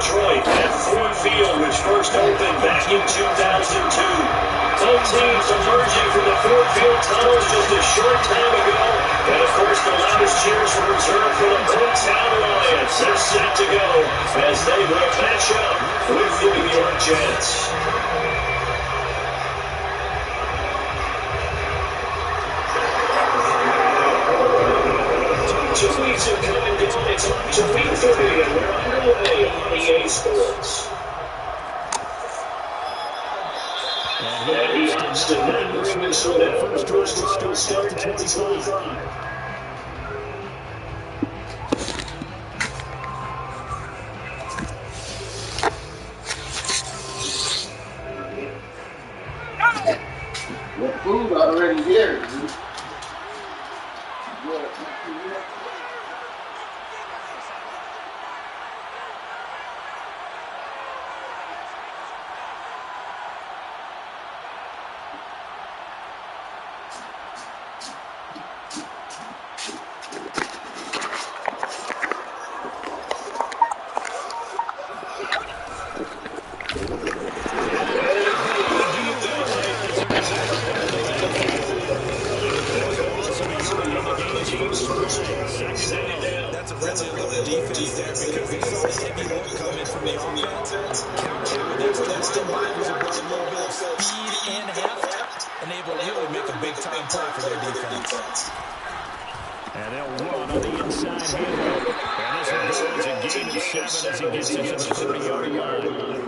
Detroit at Ford Field, which first opened back in 2002. Both teams emerging from the Ford Field tunnels just a short time ago. And, of course, the loudest cheers were reserved for the Hometown Lions. They're set to go as they will match up with the New York Jets. 2 weeks of coming down. It's up to week 3, and we're underway on EA Sports. And he has to net Minnesota. The first drive will start at 25. The food already here, dude. That's a good defense there because we saw the heavy load coming from the offense. That's combined with a little bit of speed and heft, and able to really make a big-time play for their defense. And they'll run on the inside here. And this will go as a gain of 7 as he gets into the 30-yard line.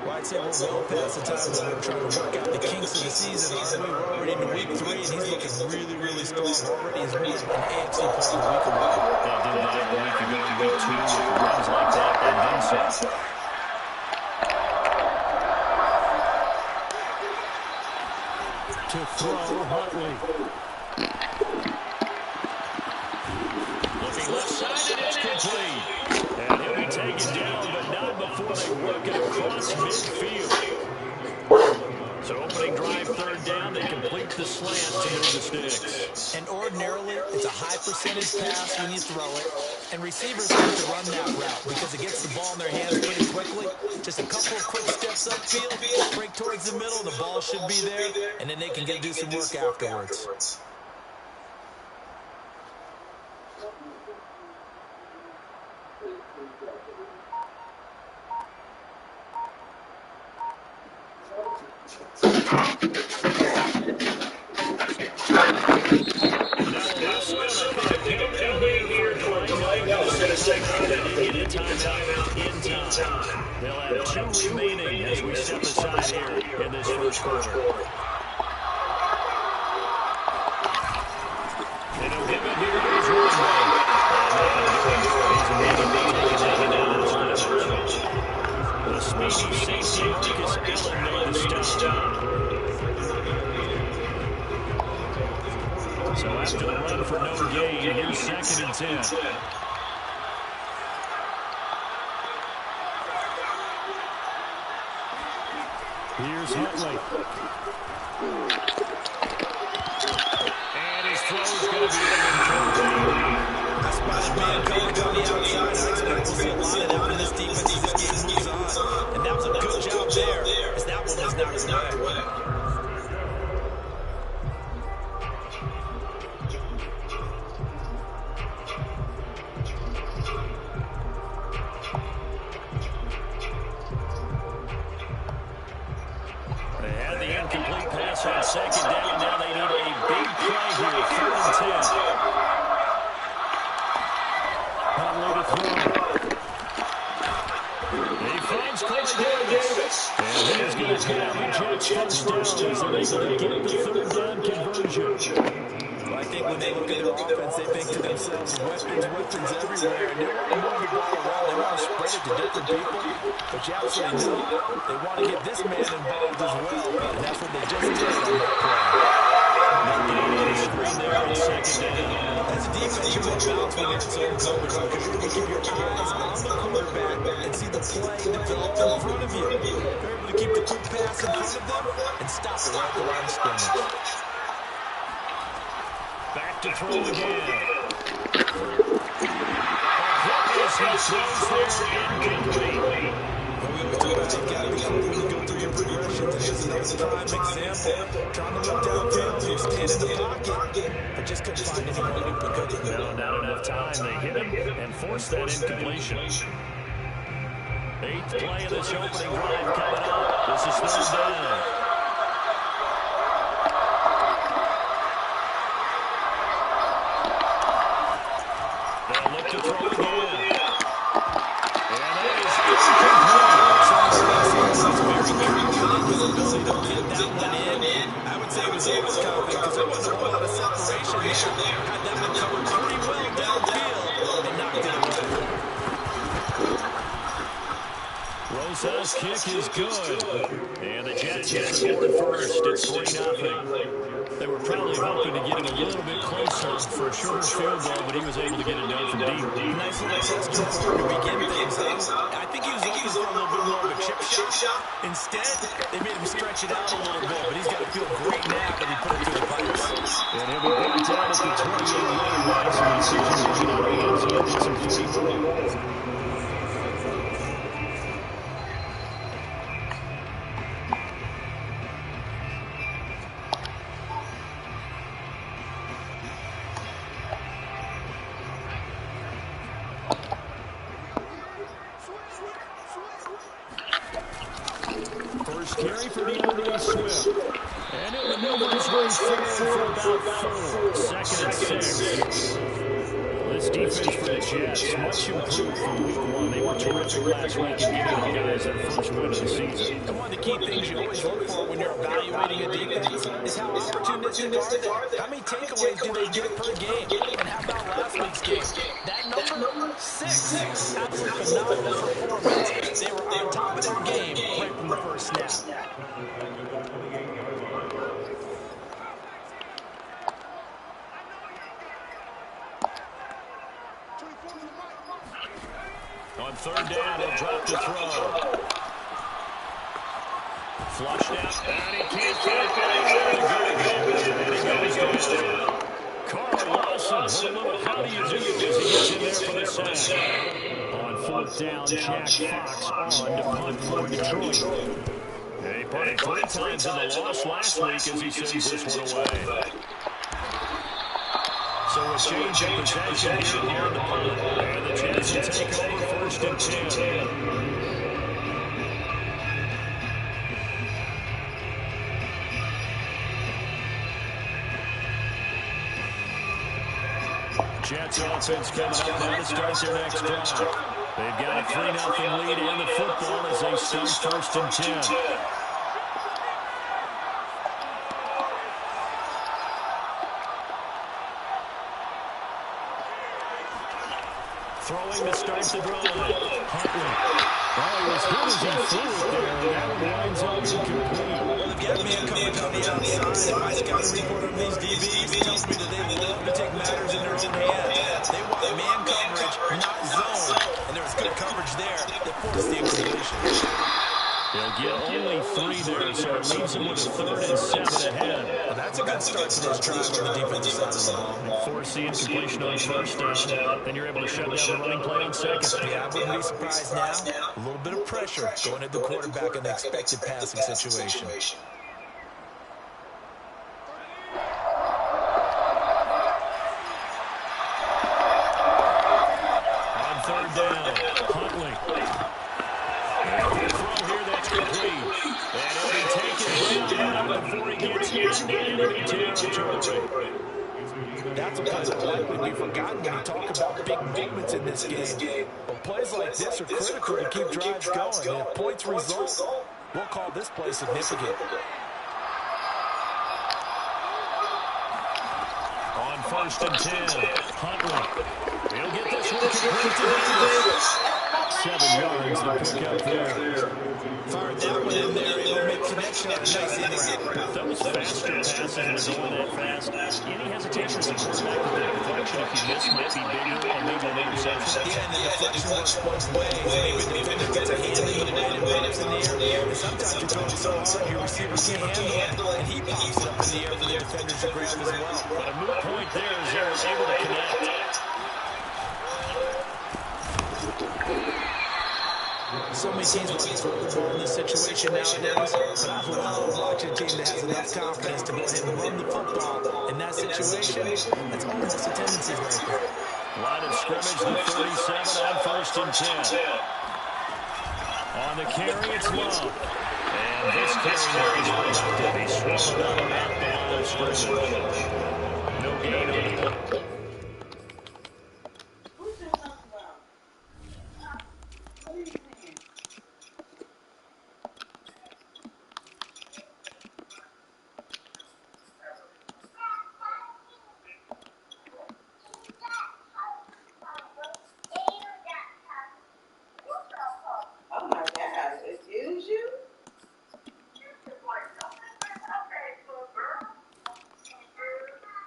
Well, I'd say we're well past the time when we're trying to work out the kinks of the season. We're already into week 3, and he's looking really strong. Already has made an AFC play a week ago. They did that a week ago in week 2 with runs like that and then some. To throw Huntley. Looking left side, and it's complete. And he'll be taken down, but not before they work it across midfield. So opening drive, third down, they complete the slant to move the sticks. And ordinarily, it's a high percentage pass when you throw it. And receivers have to run that route because it gets the ball in their hands pretty quickly. Just a couple of quick steps upfield, break towards the middle, the ball should be there, and then they can do some work afterwards. They'll have 2 remaining as we step aside here in this first quarter. And he'll give it here to his running back. The speedy safety Marcus Allen made the stop. So after the run for no gain, here's 2nd and 10. Here's Huntley. going to be incomplete. I spotted man coverage on the outside. I expect we'll see a lot of that from this defense as this game moves on. And that was a good job there, as that one was knocked away. They had the incomplete pass on second down. Now they need a big play here. 3rd and 10. Huntley to throw. He finds Corey Davis. And he's going to have the Jets first down as they're able to get the 3rd down conversion. I think when they look at their offense, they think to themselves, weapons everywhere. And they want to move the ball around. They want to spread it to different people. But you absolutely know they want to get this man involved as well. And that's what they just did on that play. As a defense, you want to bounce when it's so coverage because you're going to keep your eyes on the quarterback and see the play develop in front of you. You're able to keep the quick pass in front of them and stop it right at the line of scrimmage. Back to throw again. He throws there incomplete. You've got to be able to go through your progressions. Here's another prime example. Trying to look downfield, you stand in the pocket, but just couldn't find anyone open, could you? No, not enough time. They hit him and forced that incompletion. 8th play of this opening drive coming up. This is 3rd down. They'll look to throw again. And that is I would say it was overconfident because there wasn't a whole lot of separation there. Had that one covered pretty well downfield and knocked it away. Rosa's kick is good. And the Jets get the board first. It's 3-0. They were probably hoping to get him a little bit closer for a shorter field goal, but he was able to get it done from deep. Nice little test to begin things up. I think he was looking for a little bit more of a chip shot. Instead, they made him stretch it out a little bit, but he's got to feel great now that he put it through the pipes. And he'll be brought down at the 28-yard line. So he's getting out of the end zone. It's a 3-4. Carry for DeAndre Swift. And it maneuvers his way forward for about 4. 2nd and 6. This defense for the Jets, much improved from week 1. They were terrific last week in giving the guys their first win of the season. And one of the key things you always look for when you're evaluating a defense is how opportunistic are they? How many takeaways do they get per game? And how about last week's game? That number 6. Absolutely phenomenal performance. They were on top of their game right from the first snap. On 3rd down, he'll drop to throw. Flushed out, and he can't get it. And he goes down. Carl Lawson, what a little how do you do as he gets in there for the sack. On 4th down, Jack Fox on to punt for Detroit. He punted 3 times in the loss last week as he sends this one away. So a change of possession here on the punt. And the Jets will take over 1st and 10. Jets offense coming up now to start their next drive. They've got a 3-0 lead in the football as they start 1st and 10. Throwing to start the drive. Huntley. Well, he was good as he threw it there, and that one winds up incomplete. Well, they've got man coverage on the outside. My scouting report on these DBs tells me that they love to take matters in their own hands. They want man coverage, not zone. And there was good coverage there that forced the incompletion. He'll get only 3 there, so it leaves him with a 3rd and 7 ahead. Well, that's a good start to this drive on the defensive side of the ball. Forcing completion on 1st down, then you're able to shut down the running play on 2nd. Yeah, I wouldn't be surprised now. A little bit of pressure going at the quarterback in the expected passing situation. On 3rd down, Huntley. And the throw here, that's complete. And he'll be taken down before he gets into enemy territory. That's a play that will likely be forgotten when you talk about big moments in this game. But plays like this are critical to keep drives going. And if points result, we'll call this play significant. On 1st and 10, Huntley. He'll get this one complete to Davis. 7 yards to pick up there. Fired that one in there. Able to make connection on a nice in-route. Those faster passes when going that fast, any hesitation as a quarterback with that deflection, if you miss, might be bigger and lead to an interception. Yeah, and the deflection works both ways. Maybe the defender gets a hand in it and it pops in the air. And sometimes you're going so hard, your receiver can't handle it, and he pops it up in the air for the defenders to grab as well. But a moot point there as they're able to connect. So many teams want to throw the ball in this situation nowadays, but I love watching a team that has enough confidence to go ahead and run the football in that situation. That's almost a tendency right there. Line of scrimmage, the 37 on 1st and 10. On the carry, it's Love. And this carry there is productive. He swallowed up at the line of scrimmage. No gain on the play.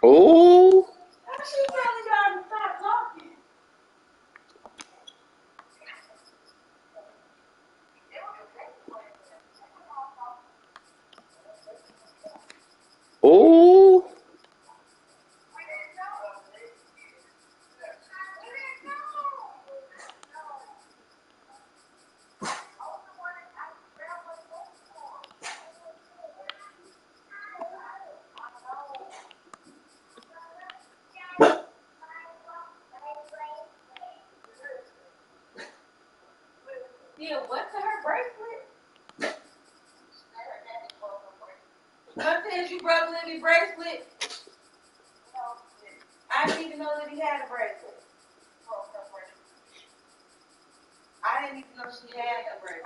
Oh. Oh. Yeah, what to her bracelet? What says you broke Libby's bracelet? I didn't even know Libby had a bracelet. I didn't even know she had a bracelet.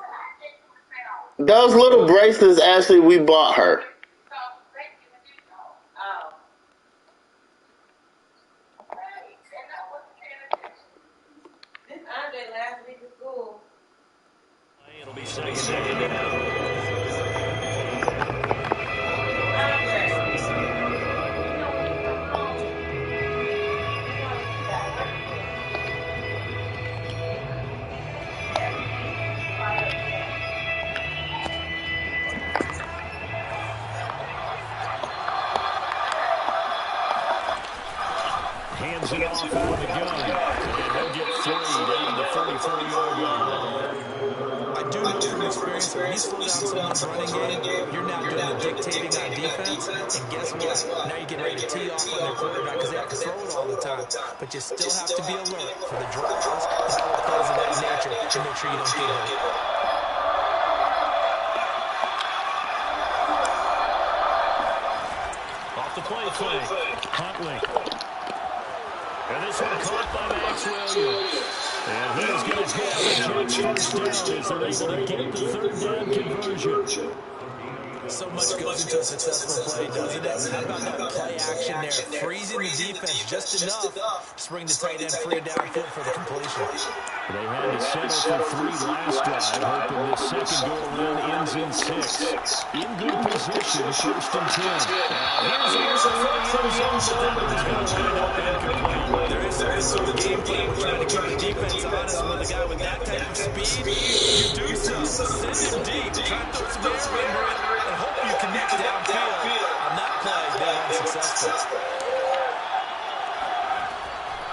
Those little bracelets, actually, we bought her. Oh. This Andre last week at school. It'll be 2nd down. Hands it off out of the gun. And he'll get 3 down to the 44-yard line. I do know from experience, when you slow down someone's running game, you're not doing the dictating on defense. And guess what? Now you get ready to tee off on their quarterback because they have to throw it all the time. But you still have to be alert for the draws and other plays of that nature to make sure you don't get hurt. Off the play fake. Huntley. And this one caught by Max Williams. And he is going to have a Jets first down as they're able to get the 3rd down conversion. So much goes into a successful play, doesn't it? How about that play action there? Freezing the defense just enough to bring the tight end free downfield for the completion. They had to settle for 3 last drive, hoping the second go-around ends in 6. In good position, 1st and 10. Here's a look for the end zone, but that one's going to wind up incomplete. There is something to the game plan. We're trying to keep the defense honest with a guy with that type of speed. You do so. Send him deep. Try to throw some air under it and hope you connect downfield. On that play, they were unsuccessful.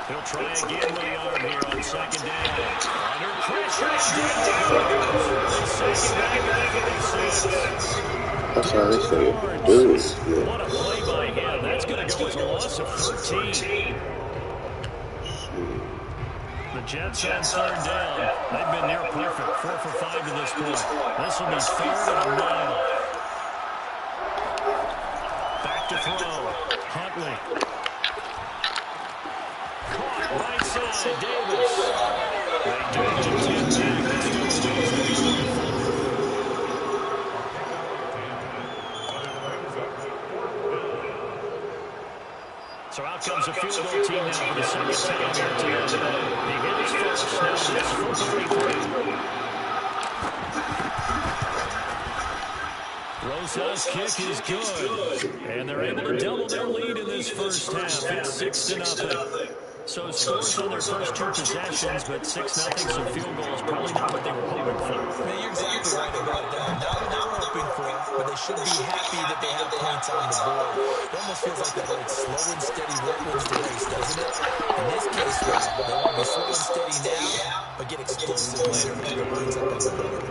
He'll try again with the arm here on 2nd down. Under pressure. That's how they say it. Dude. What a play by him. That's going to go as a loss of 13. The Jets on 3rd down. They've been near perfect. 4 for 5 to this point. This will be 3rd and 9. Back to throw. Huntley. Right side, Davis. They do it again. So out comes a field goal team now for the second time here today. He hit his first, now it's from 33. Rosa's kick is good. And they're able to double their lead in this first half. It's 6-0. So scores on their first 2 possessions, but 6-0, some field goals, probably not what they were hoping for. Man, you're exactly right about that. Not what they were hoping for, but they should be happy that they have points on the board. It almost feels like that old slow and steady what wins the race, doesn't it? In this case, they want to be slow and steady now, but get explosive later to get points up on the board.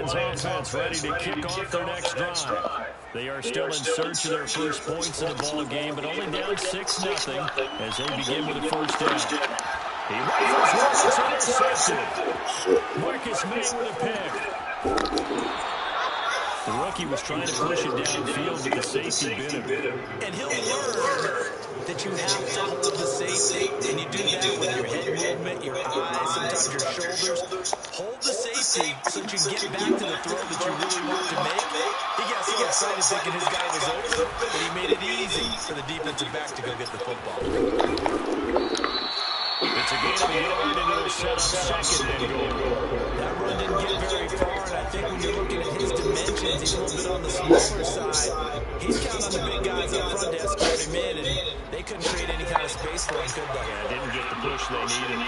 Lions offense ready to kick off their next drive. They are still in search of their first points in the ball game, but only down 6-0 as they begin with a first down. He rifles one, it's intercepted. Marcus May with a pick. The rookie was trying to push it downfield, but the safety bit him. And he'll learn that you have to hold the safety, and you do that with your head movement, your eyes, sometimes your shoulders. Hold the safety so that you can get back to the throw that you really want to make. He got so excited thinking his guy was open, but he made it easy for the defensive back to go get the football. It's a gain of a yard, and it'll set up 2nd and goal. That run didn't get very far, and I think when you're looking at his dimensions, he's a little bit on the smaller side. He's counting on the big guys up front to escort him in, and they couldn't create any kind of space for him, could they? Yeah, didn't get the push they needed.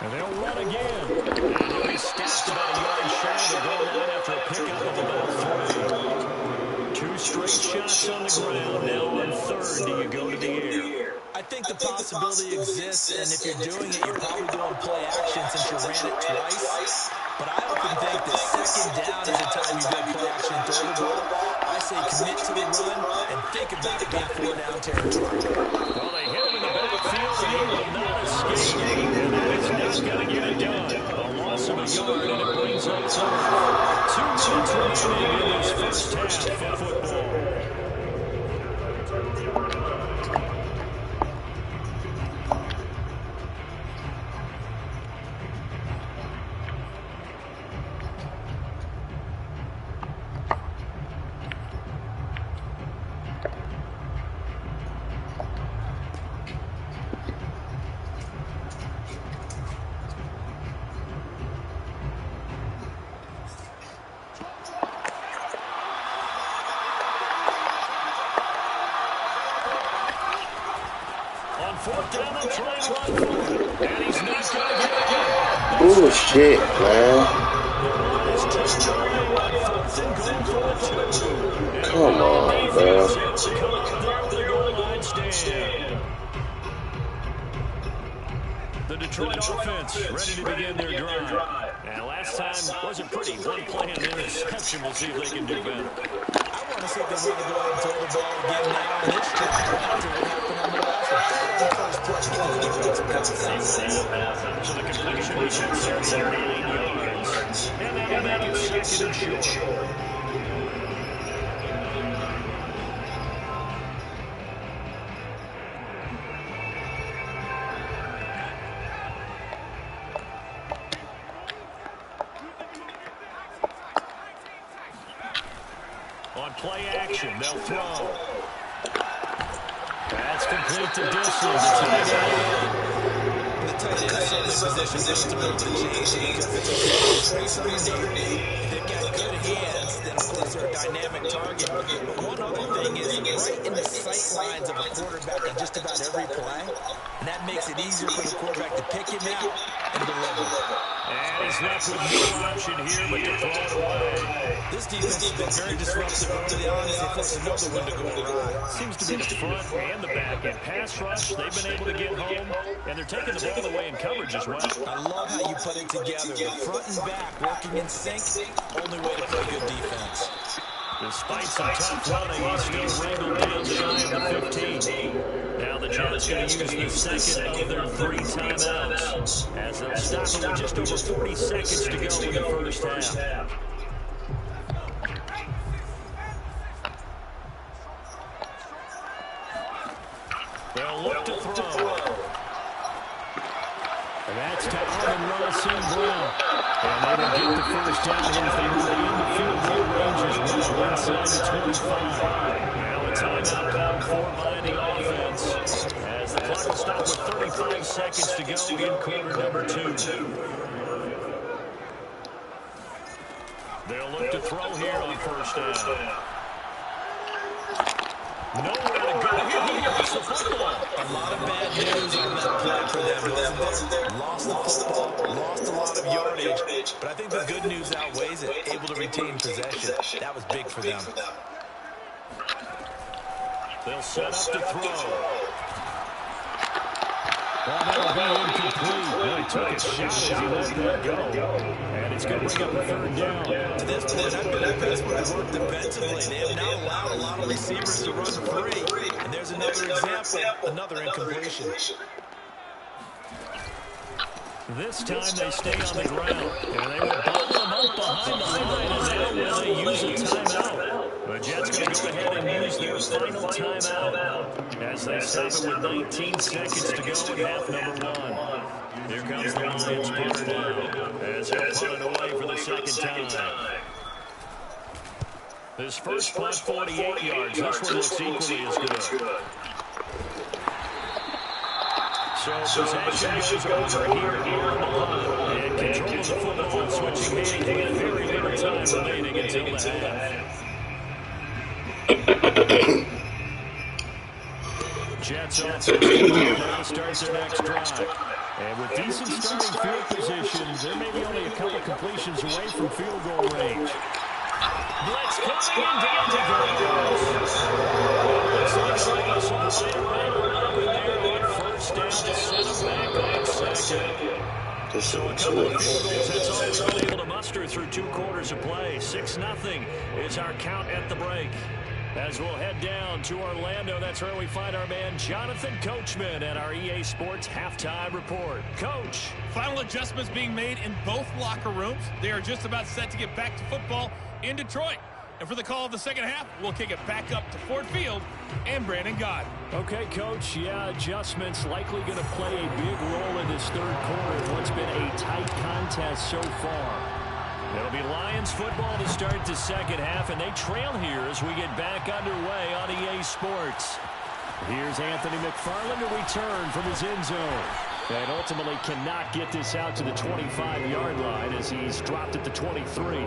And they'll run again. And he'll be stopped about a yard shy of the goal line after a pickup of about 3. 2 straight shots on the ground. Now on 3rd, do you go to the air? I think the possibility exists, and if you're doing it, you're probably doing play action since you ran it twice. But I often think that 2nd down is the time you go play action and throw the ball. I say commit to the run and think about it being 4-down territory. Well, they hit him in the backfield, and he will not escape. And that is not going to get it done. A loss of a yard, and it brings up 2 minutes remaining in this first half of football. Bullshit, man. Come on, man. The Detroit offense ready to begin their drive. And last time wasn't pretty. One play and interception. We'll see if they can do better. I want to see if they want to go ahead and throw the ball again now in this drive after what happened on the last one. So the completion was at 39 yards. And that'll make it 2nd and short. On play action, they'll throw. That's complete to Dissly. The tight end is certainly positioned to change because it's underneath. They've got good hands, then of course they're a dynamic target. But one other thing is right in the sight lines of a quarterback on just about every play, and that makes it easier for the quarterback to pick him out and deliver. And he's left with no option here but to throw it away. This defense has been very disruptive early on as they force another one to go awry. Seems to be the front and the back. In pass rush, they've been able to get home, and they're taking the ball away in coverage as well. I love how you put it together. The front and back working in sync, only way to play good defense. Despite some tough running, he's still wrangled down shy of the 15. Now the Jets going to use the second of their 3 timeouts as they'll stop it with just over 40 seconds to go in the first half. They'll look to throw. And that's to Amon-Ra St. Brown. And they will get the first down as they move in the field goal range as well inside the 25. Now a timeout called for by the offense as the clock will stop with 35 seconds to go in quarter number 2. They'll look to throw here on first down. Nowhere to go here. He lost the football. A lot of bad news on that play for them, wasn't there? Lost the football, lost a lot of yardage, but I think the good news outweighs it. Able to retain possession. That was big for them. They'll set up to throw. Well, that'll be incomplete. Really took a shot as he let that go. And it's going to bring up a third down. To this point, I've been impressed with the work defensively. They have not allowed a lot of receivers to run free. And there's another example, another incompletion. This time they stay on the ground. And they will bubble them up behind the line. And now will they use a timeout? The Jets going to go ahead and use their final timeout as they stop it with 19 seconds to go in half number 1. Here comes the Lions punter now as he'll punt it away for the second time. His first punt, 48 yards. This one looks equally as good. So possession goes over here on the line. And control of the football, switching hands with very little time remaining until the half. Jets offense starts their next drive. And with decent starting field positions, they're maybe only a couple completions away from field goal range. Blitz coming in down to goes. Looks like Russell right around there on first down to set him back on second. So a couple of field goals, that's all they're able to muster through 2 quarters of play. 6-0 is our count at the break. As we'll head down to Orlando, that's where we find our man Jonathan Coachman at our EA Sports Halftime Report. Coach. Final adjustments being made in both locker rooms. They are just about set to get back to football in Detroit. And for the call of the second half, we'll kick it back up to Ford Field and Brandon Gaudin. Okay, Coach. Yeah, adjustments likely going to play a big role in this third quarter in what's been a tight contest so far. It'll be Lions football to start the second half, and they trail here as we get back underway on EA Sports. Here's Anthony McFarland to return from his end zone. And ultimately cannot get this out to the 25-yard line as he's dropped at the 23.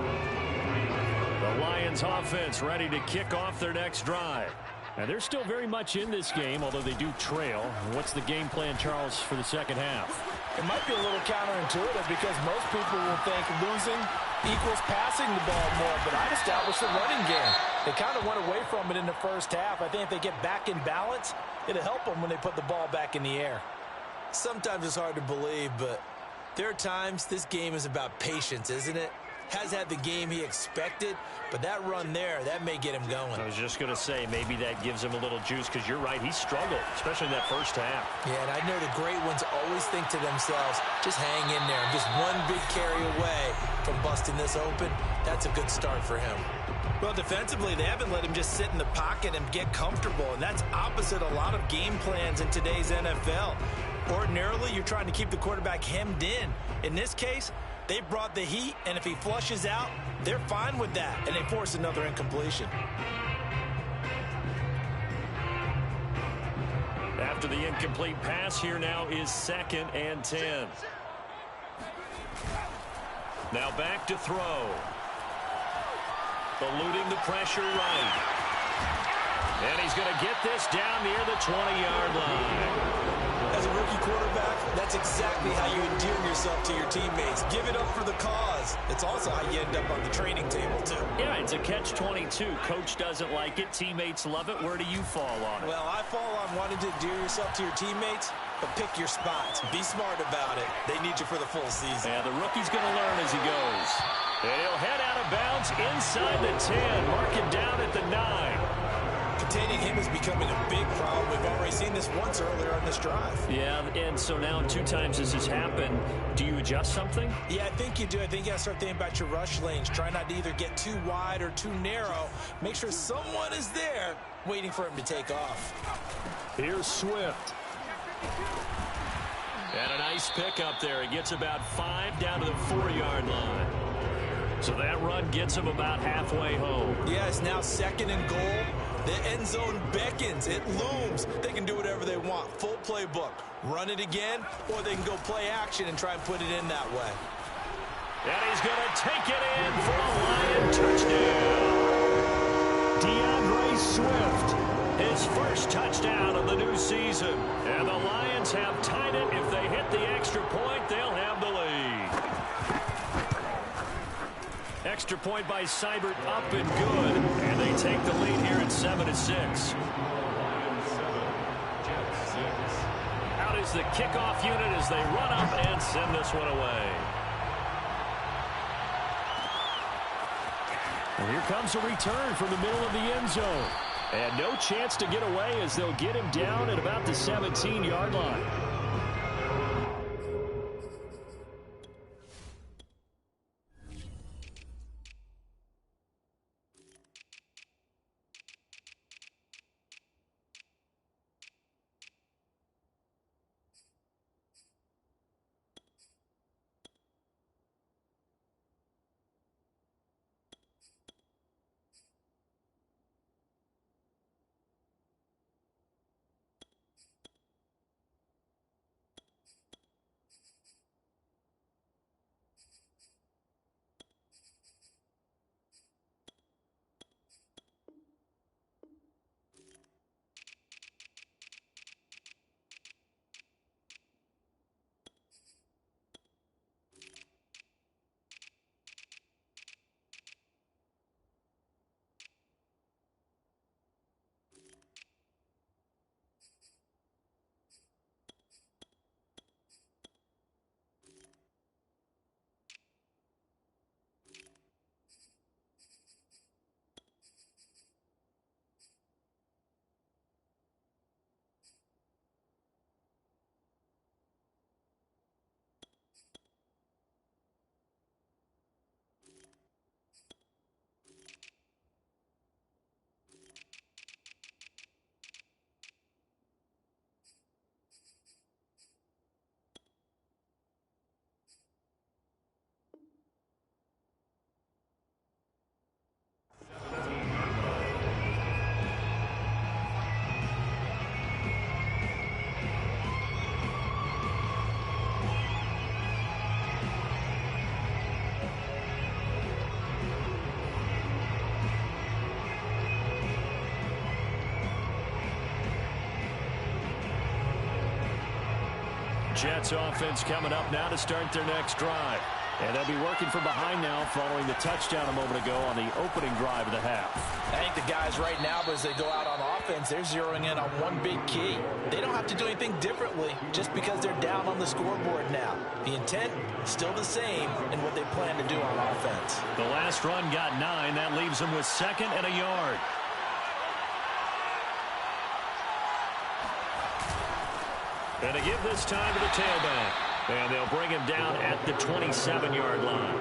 The Lions offense ready to kick off their next drive. And they're still very much in this game, although they do trail. What's the game plan, Charles, for the second half? It might be a little counterintuitive because most people will think losing equals passing the ball more, but I'd establish the running game. They kind of went away from it in the first half. I think if they get back in balance, it'll help them when they put the ball back in the air. Sometimes it's hard to believe, but there are times this game is about patience, isn't it? Has had the game he expected, but that run there, that may get him going. I was just going to say, maybe that gives him a little juice, because you're right, he struggled, especially in that first half. Yeah, and I know the great ones always think to themselves, just hang in there. Just one big carry away from busting this open. That's a good start for him. Well, defensively, they haven't let him just sit in the pocket and get comfortable, and that's opposite a lot of game plans in today's NFL. Ordinarily, you're trying to keep the quarterback hemmed in. In this case, they brought the heat, and if he flushes out, they're fine with that, and they force another incompletion. After the incomplete pass, here now is 2nd and 10. Now back to throw. Eluding the pressure right. And he's going to get this down near the 20-yard line. As a rookie quarterback, that's exactly how you endear yourself to your teammates. Give it up for the cause. It's also how you end up on the training table, too. Yeah, it's a catch-22. Coach doesn't like it. Teammates love it. Where do you fall on it? Well, I fall on wanting to endear yourself to your teammates, but pick your spots. Be smart about it. They need you for the full season. Yeah, the rookie's going to learn as he goes. And he'll head out of bounds inside the 10. Mark him down at the 9. Containing him is becoming a big problem. We've already seen this once earlier on this drive. Yeah, and so now 2 times this has happened. Do you adjust something? Yeah, I think you do. I think you got to start thinking about your rush lanes. Try not to either get too wide or too narrow. Make sure someone is there waiting for him to take off. Here's Swift. And a nice pickup there. He gets about 5 down to the 4-yard line. So that run gets him about halfway home. Yeah, it's now 2nd and goal. The end zone beckons. It looms. They can do whatever they want. Full playbook. Run it again, or they can go play action and try and put it in that way. And he's going to take it in for a Lion touchdown. DeAndre Swift, his first touchdown of the new season. And the Lions have tied it. If they hit the extra point, they'll have the lead. Extra point by Seibert up and good. And they take the lead here at 7-6. Out is the kickoff unit as they run up and send this one away. And here comes a return from the middle of the end zone. And no chance to get away as they'll get him down at about the 17-yard line. Jets offense coming up now to start their next drive. And they'll be working from behind now following the touchdown a moment ago on the opening drive of the half. I think the guys right now, as they go out on offense, they're zeroing in on one big key. They don't have to do anything differently just because they're down on the scoreboard now. The intent is still the same in what they plan to do on offense. The last run got 9. That leaves them with 2nd and a yard. And to give this time to the tailback. And they'll bring him down at the 27-yard line.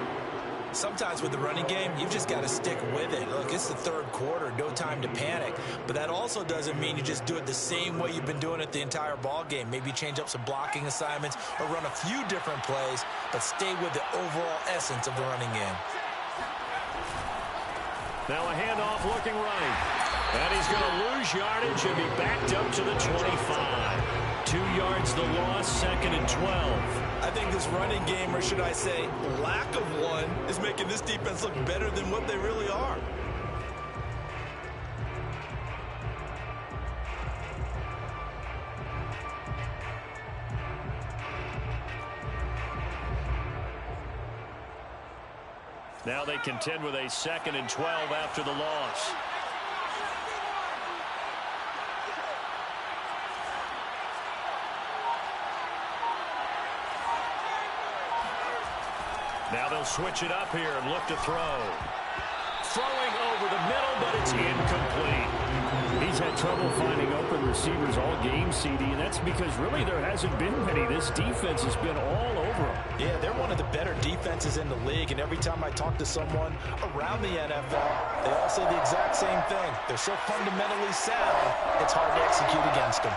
Sometimes with the running game, you've just got to stick with it. Look, it's the third quarter, no time to panic. But that also doesn't mean you just do it the same way you've been doing it the entire ball game. Maybe change up some blocking assignments or run a few different plays, but stay with the overall essence of the running game. Now a handoff looking right. And he's going to lose yardage and be backed up to the 25. 2 yards the loss, 2nd and 12. I think this running game, or should I say lack of one, is making this defense look better than what they really are. Now they contend with a 2nd and 12 after the loss. Now they'll switch it up here and look to throw. Throwing over the middle, but it's incomplete. He's had trouble finding open receivers all game, CD, and that's because really there hasn't been many. This defense has been all over them. Yeah, they're one of the better defenses in the league, and every time I talk to someone around the NFL, they all say the exact same thing. They're so fundamentally sound, it's hard to execute against them.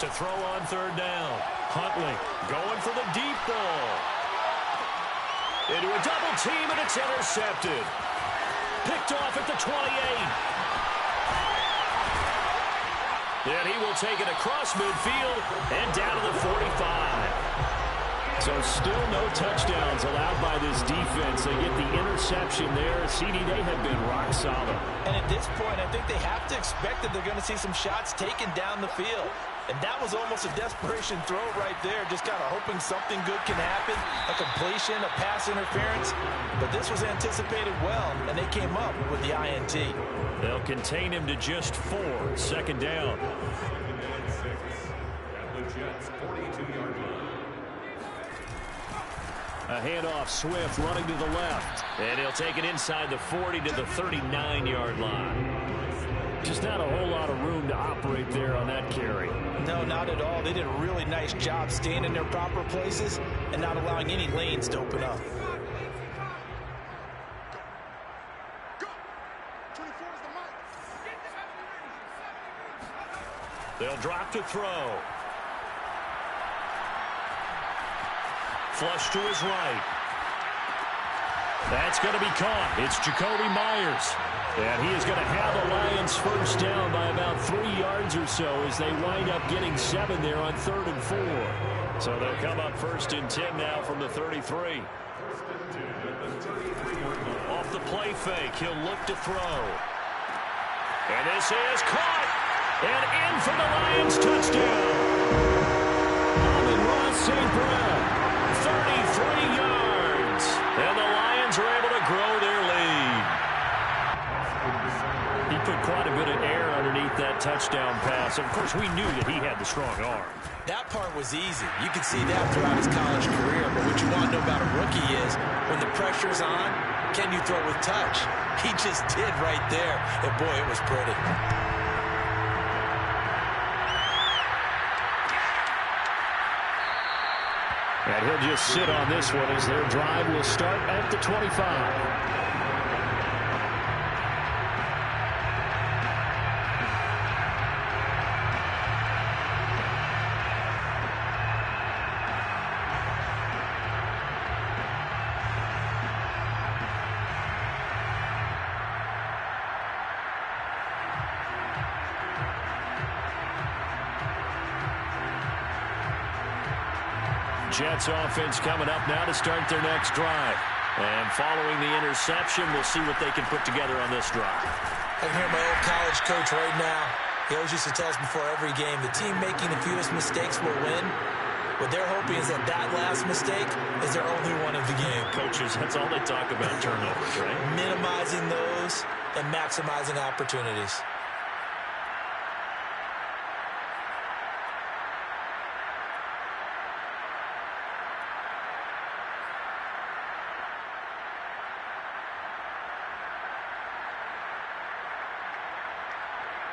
To throw on 3rd down. Huntley going for the deep ball. Into a double team, and it's intercepted. Picked off at the 28. And he will take it across midfield and down to the 45. So still no touchdowns allowed by this defense. They get the interception there. CD, they have been rock solid. And at this point, I think they have to expect that they're going to see some shots taken down the field. And that was almost a desperation throw right there, just kind of hoping something good can happen, a completion, a pass interference. But this was anticipated well, and they came up with the INT. They'll contain him to just 4, 2nd down. A handoff, Swift running to the left. And he'll take it inside the 40 to the 39-yard line. Just not a whole lot of room to operate there on that carry. No, not at all. They did a really nice job staying in their proper places and not allowing any lanes to open up. They'll drop to throw. Flush to his right. That's going to be caught. It's Jacoby Myers. And he is going to have the Lions first down by about 3 yards or so as they wind up getting 7 there on 3rd and 4. So they'll come up 1st and 10 now from the 33. Off the play fake, he'll look to throw. And this is caught. And in for the Lions touchdown. Amon-Ra St. Brown, 33 yards. And the Lions are able to grow their lead. He put quite a bit of air underneath that touchdown pass. Of course, we knew that he had the strong arm. That part was easy. You could see that throughout his college career. But what you want to know about a rookie is when the pressure's on, can you throw with touch? He just did right there. And boy, it was pretty. And he'll just sit on this one as their drive will start at the 25. Jets offense coming up now to start their next drive. And following the interception, we'll see what they can put together on this drive. I can hear my old college coach right now. He always used to tell us before every game, the team making the fewest mistakes will win. What they're hoping is that that last mistake is their only one of the game. Coaches, that's all they talk about, turnovers, right? Minimizing those and maximizing opportunities.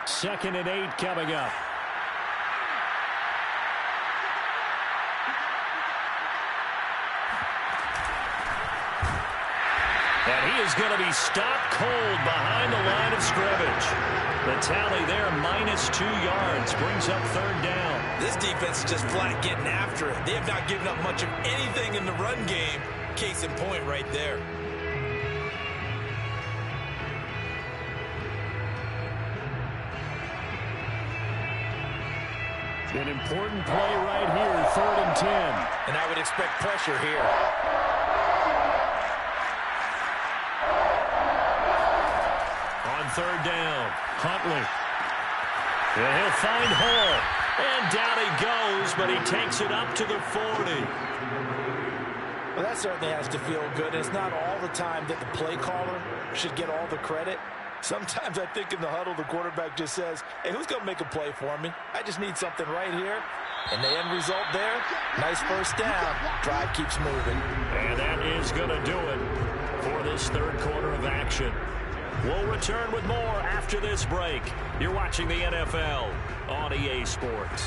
Second and 8 coming up. And he is going to be stopped cold behind the line of scrimmage. The tally there, -2 yards, brings up third down. This defense is just flat getting after it. They have not given up much of anything in the run game. Case in point right there. An important play right here, 3rd and 10. And I would expect pressure here. On 3rd down, Huntley. And he'll find Hall. And down he goes, but he takes it up to the 40. Well, that certainly has to feel good. It's not all the time that the play caller should get all the credit. Sometimes I think in the huddle, the quarterback just says, hey, who's going to make a play for me? I just need something right here. And the end result there, nice first down. Drive keeps moving. And that is going to do it for this third quarter of action. We'll return with more after this break. You're watching the NFL on EA Sports.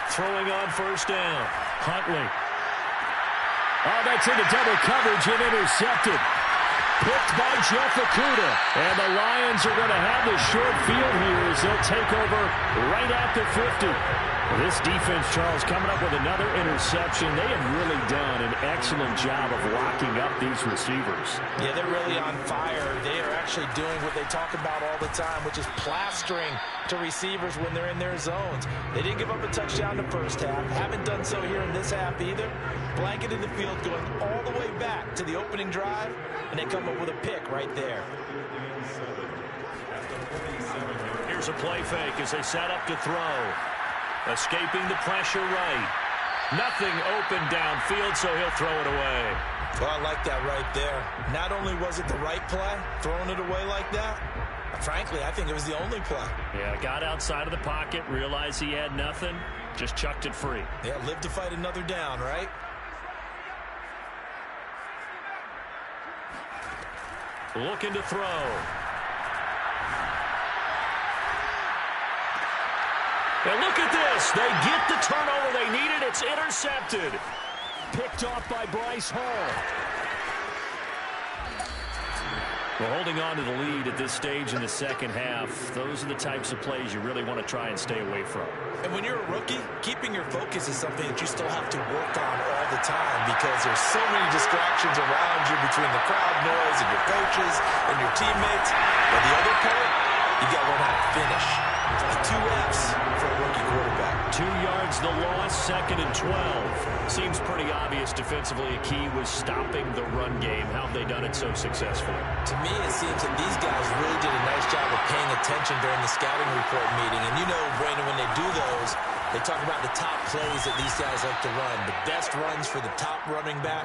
Throwing on first down, Huntley. Oh, that's into double coverage and intercepted. Picked by Jeff Okudah. And the Lions are going to have the short field here as they'll take over right at the 50. This defense, Charles, coming up with another interception. They have really done an excellent job of locking up these receivers. Yeah, they're really on fire. They are actually doing what they talk about all the time, which is plastering to receivers when they're in their zones. They didn't give up a touchdown in the first half. Haven't done so here in this half either. Blanket in the field going all the way back to the opening drive, and they come up with a pick right there. Here's a play fake as they set up to throw. Escaping the pressure right. Nothing open downfield, so he'll throw it away. Well, I like that right there. Not only was it the right play, throwing it away like that, frankly, I think it was the only play. Yeah, got outside of the pocket, realized he had nothing, just chucked it free. Yeah, live to fight another down, right? Looking to throw. And look at this. They get the turnover they needed. It's intercepted. Picked off by Bryce Hall. Well, holding on to the lead at this stage in the second half, those are the types of plays you really want to try and stay away from. And when you're a rookie, keeping your focus is something that you still have to work on all the time because there's so many distractions around you between the crowd noise and your coaches and your teammates. But the other part, you got to learn how to finish. The 2 Fs for a rookie quarterback. 2 yards the loss, 2nd and 12. Seems pretty obvious defensively. A key was stopping the run game. How have they done it so successfully? To me, it seems that these guys really did a nice job of paying attention during the scouting report meeting. And you know, Brandon, when they do those, they talk about the top plays that these guys like to run. The best runs for the top running back,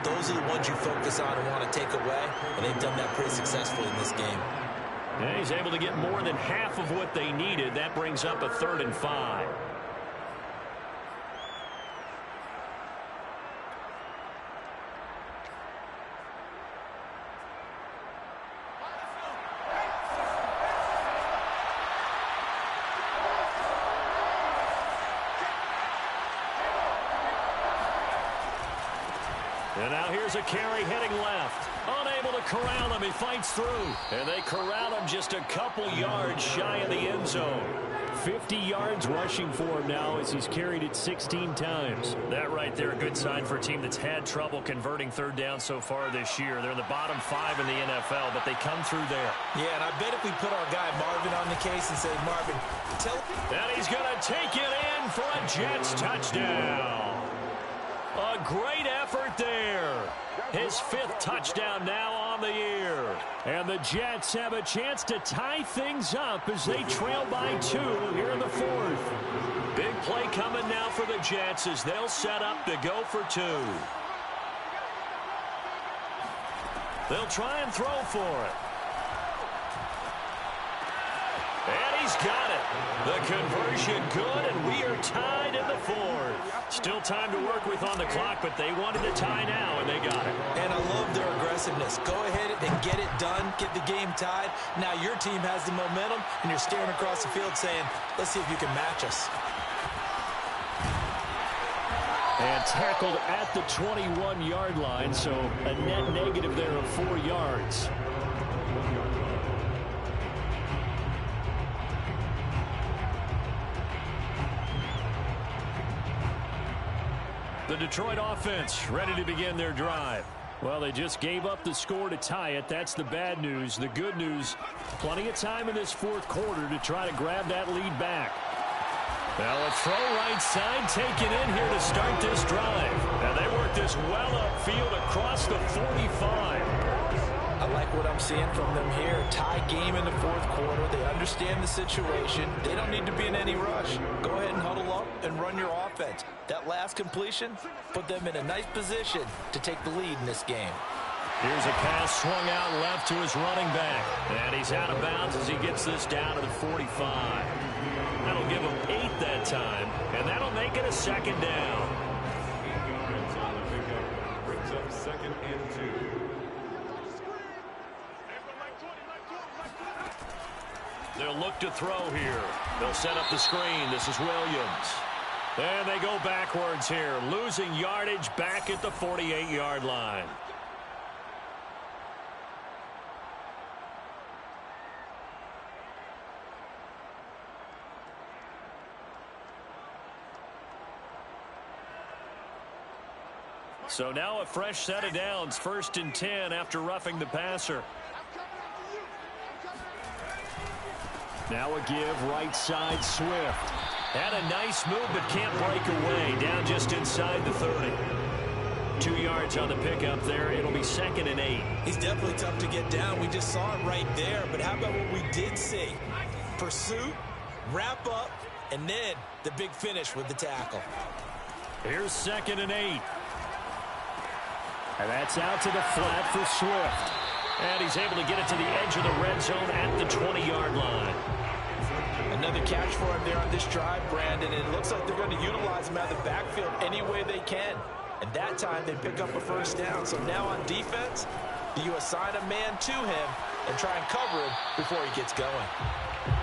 those are the ones you focus on and want to take away. And they've done that pretty successfully in this game. Yeah, he's able to get more than half of what they needed. That brings up a 3rd and 5. And now here's a carry heading left. Unable to corral him. He fights through. And they corral him just a couple yards shy of the end zone. 50 yards rushing for him now as he's carried it 16 times. That right there, a good sign for a team that's had trouble converting third down so far this year. They're in the bottom 5 in the NFL, but they come through there. Yeah, and I bet if we put our guy Marvin on the case and say, Marvin, tell... And he's going to take it in for a Jets touchdown. A great effort there. His 5th touchdown now on the year. And the Jets have a chance to tie things up as they trail by 2 here in the 4th. Big play coming now for the Jets as they'll set up to go for 2. They'll try and throw for it. And he's got it. The conversion good, and we are tied in the 4th. Still time to work with on the clock, but they wanted to tie now, and they got it. And I love their aggressiveness. Go ahead and get it done, get the game tied. Now your team has the momentum, and you're staring across the field saying, let's see if you can match us. And tackled at the 21-yard line, so a net negative there of 4 yards. The Detroit offense ready to begin their drive. Well, they just gave up the score to tie it. That's the bad news. The good news, plenty of time in this fourth quarter to try to grab that lead back. Well, a throw right side taken in here to start this drive. And they work this well upfield across the 45. I like what I'm seeing from them here. Tie game in the fourth quarter. They understand the situation. They don't need to be in any rush. Go ahead and huddle up and run your offense. That last completion put them in a nice position to take the lead in this game. Here's a pass swung out left to his running back. And he's out of bounds as he gets this down to the 45. That'll give him 8 that time, and that'll make it a second down. Brings up 2nd and 2. They'll look to throw here. They'll set up the screen. This is Williams. And they go backwards here, losing yardage back at the 48-yard line. So now a fresh set of downs, 1st and 10 after roughing the passer. Now a give right side Swift. Had a nice move but can't break away. Down just inside the 30. 2 yards on the pickup there. It'll be 2nd and 8. He's definitely tough to get down. We just saw it right there. But how about what we did see? Pursuit, wrap up, and then the big finish with the tackle. Here's 2nd and 8. And that's out to the flat for Swift. And he's able to get it to the edge of the red zone at the 20-yard line. Another catch for him there on this drive, Brandon. And it looks like they're going to utilize him out of the backfield any way they can. And that time they pick up a first down. So now on defense, you assign a man to him and try and cover him before he gets going.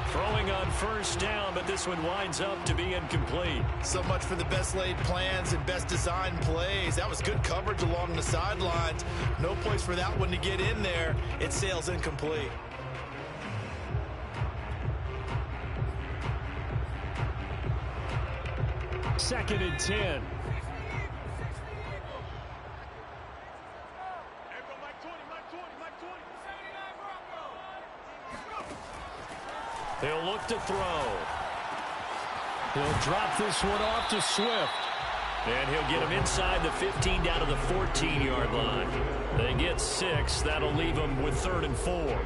Throwing on first down, but this one winds up to be incomplete. So much for the best laid plans and best designed plays. That was good coverage along the sidelines. No place for that one to get in there. It sails incomplete. Second and 10. He'll look to throw. He'll drop this one off to Swift. And he'll get him inside the 15 down to the 14-yard line. They get 6. That'll leave them with 3rd and 4.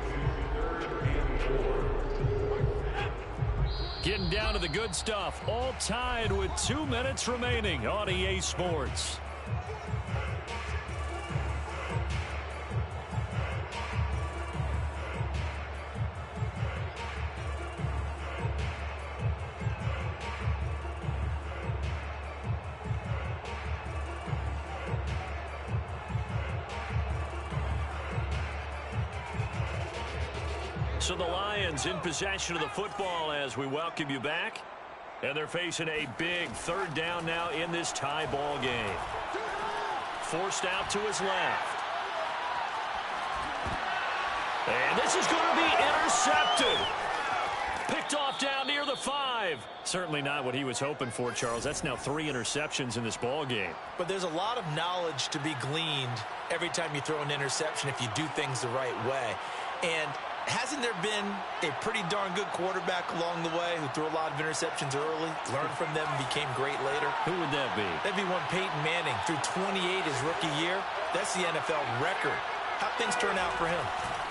Getting down to the good stuff. All tied with 2 minutes remaining on EA Sports. So the Lions in possession of the football as we welcome you back. And they're facing a big 3rd down now in this tie ball game. Forced out to his left. And this is going to be intercepted. Picked off down near the 5. Certainly not what he was hoping for, Charles. That's now 3 interceptions in this ball game. But there's a lot of knowledge to be gleaned every time you throw an interception if you do things the right way. And hasn't there been a pretty darn good quarterback along the way who threw a lot of interceptions early, learned from them, and became great later? Who would that be? That'd be one Peyton Manning. Threw 28 his rookie year. That's the NFL record. How'd things turn out for him?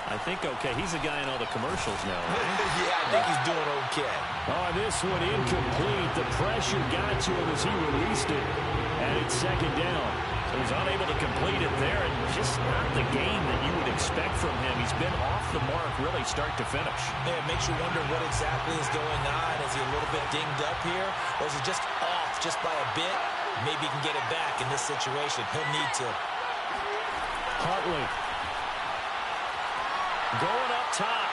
I think okay. He's a guy in all the commercials now. Right? Yeah, I think he's doing okay. Oh, this one incomplete. The pressure got to him as he released it. And it's 2nd down. So he's unable to complete it there, and just not the game that you would expect from him. He's been off the mark really start to finish. Yeah, it makes you wonder what exactly is going on. Is he a little bit dinged up here? Or is he just off just by a bit? Maybe he can get it back in this situation. He'll need to. Huntley. Going up top.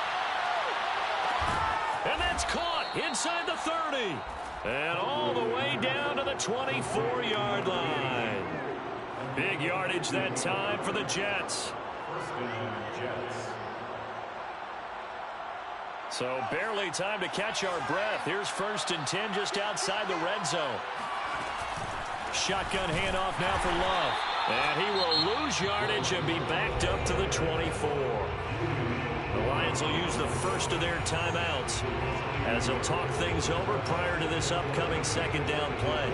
And that's caught inside the 30. And all the way down to the 24-yard line. Big yardage that time for the Jets. First down, Jets. So barely time to catch our breath. Here's 1st and 10 just outside the red zone. Shotgun handoff now for Love. And he will lose yardage and be backed up to the 24. The Lions will use the first of their timeouts as they'll talk things over prior to this upcoming 2nd down play.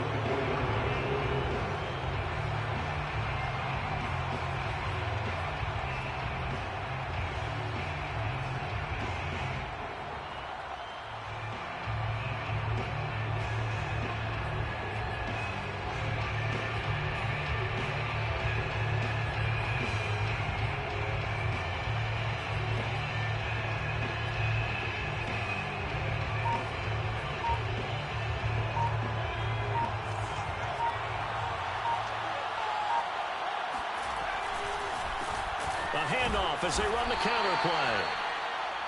As they run the counter play.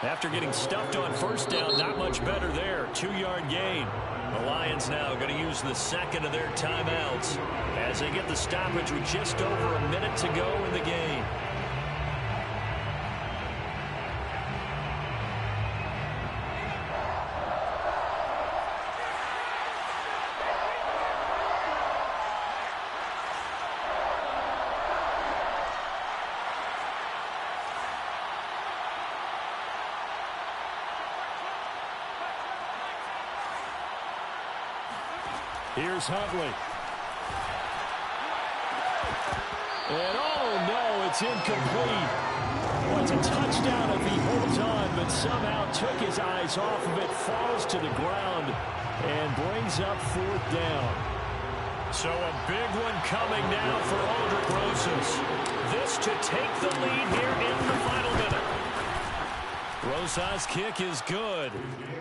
After getting stuffed on 1st down, not much better there. 2-yard gain. The Lions now going to use the 2nd of their timeouts as they get the stoppage with just over a minute to go in the game. Here's Huntley. And oh no, it's incomplete. Well, it's a touchdown if he holds on, but somehow took his eyes off of it, falls to the ground, and brings up 4th down. So a big one coming now for Aldrick Rosas. This to take the lead here in the final minute. Rosas' kick is good.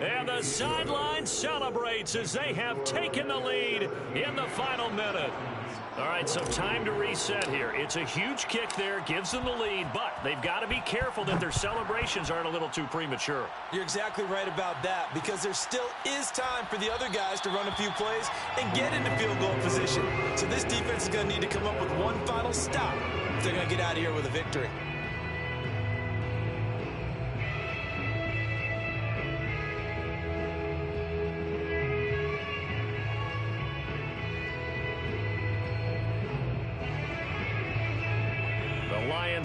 And the sideline celebrates as they have taken the lead in the final minute. All right, so time to reset here. It's a huge kick there, gives them the lead, but they've got to be careful that their celebrations aren't a little too premature. You're exactly right about that, because there still is time for the other guys to run a few plays and get into field goal position. So this defense is going to need to come up with one final stop if they're going to get out of here with a victory.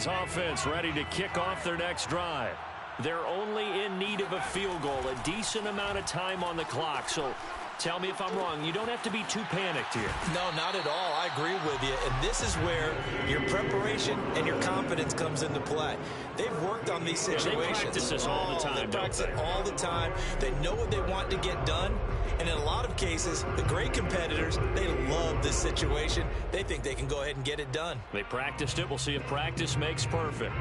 Offense ready to kick off their next drive. They're only in need of a field goal, a decent amount of time on the clock. So tell me if I'm wrong. You don't have to be too panicked here. No, not at all. I agree with you. And this is where your preparation and your confidence comes into play. They've worked on these situations. They practice this all the time. They practice it all the time. They know what they want to get done. And in a lot of cases, the great competitors, they love this situation. They think they can go ahead and get it done. They practiced it. We'll see if practice makes perfect.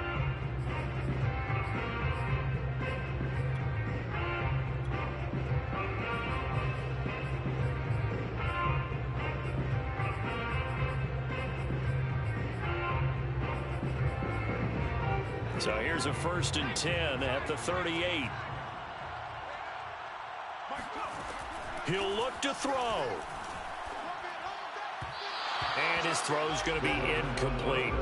So here's a 1st and 10 at the 38. He'll look to throw. And his throw's going to be incomplete.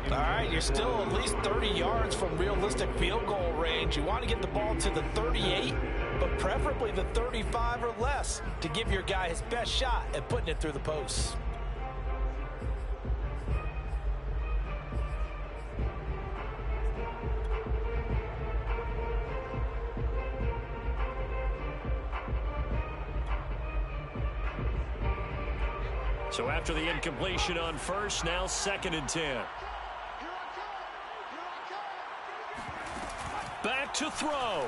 All right, you're still at least 30 yards from realistic field goal range. You want to get the ball to the 38, but preferably the 35 or less to give your guy his best shot at putting it through the posts. So after the incompletion on 1st, now 2nd and 10. Back to throw.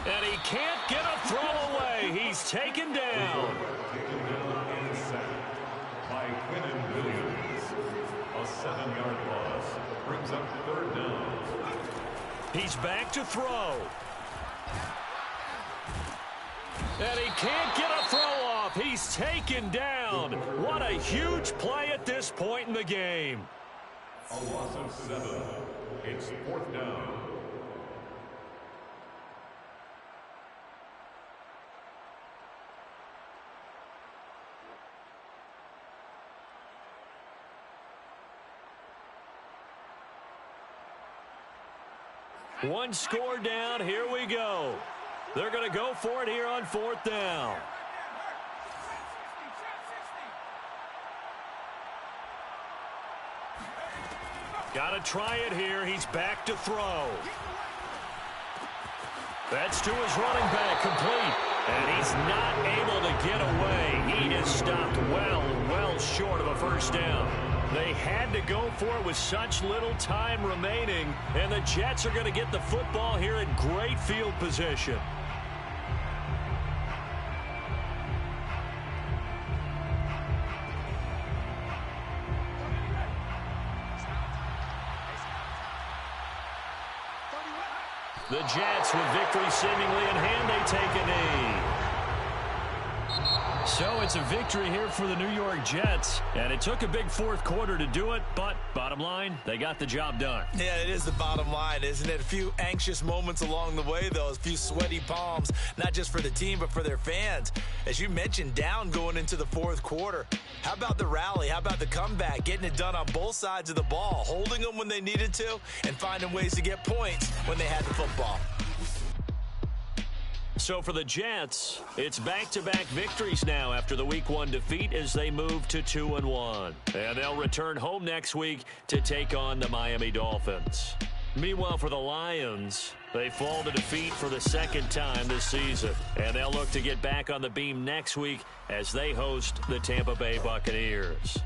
And he can't get a throw away. He's taken down. Taken down and sacked by Quinnen Williams. A 7-yard loss brings up 3rd down. He's back to throw. And he can't get a throw off. He's taken down. What a huge play at this point in the game. A loss of 7. It's 4th down. One score down. Here we go. They're going to go for it here on 4th down. Got to try it here. He's back to throw. That's to his running back, complete. And he's not able to get away. He is stopped well short of a first down. They had to go for it with such little time remaining. And the Jets are going to get the football here in great field position. The Jets, with victory seemingly in hand, they take a knee. So it's a victory here for the New York Jets, and it took a big 4th quarter to do it, but bottom line, they got the job done. Yeah, it is the bottom line, isn't it? A few anxious moments along the way, though, a few sweaty palms, not just for the team, but for their fans. As you mentioned, down going into the 4th quarter. How about the rally? How about the comeback? Getting it done on both sides of the ball, holding them when they needed to, and finding ways to get points when they had the football. So for the Jets, it's back-to-back victories now after the Week 1 defeat as they move to 2-1. And they'll return home next week to take on the Miami Dolphins. Meanwhile, for the Lions, they fall to defeat for the 2nd time this season. And they'll look to get back on the beam next week as they host the Tampa Bay Buccaneers.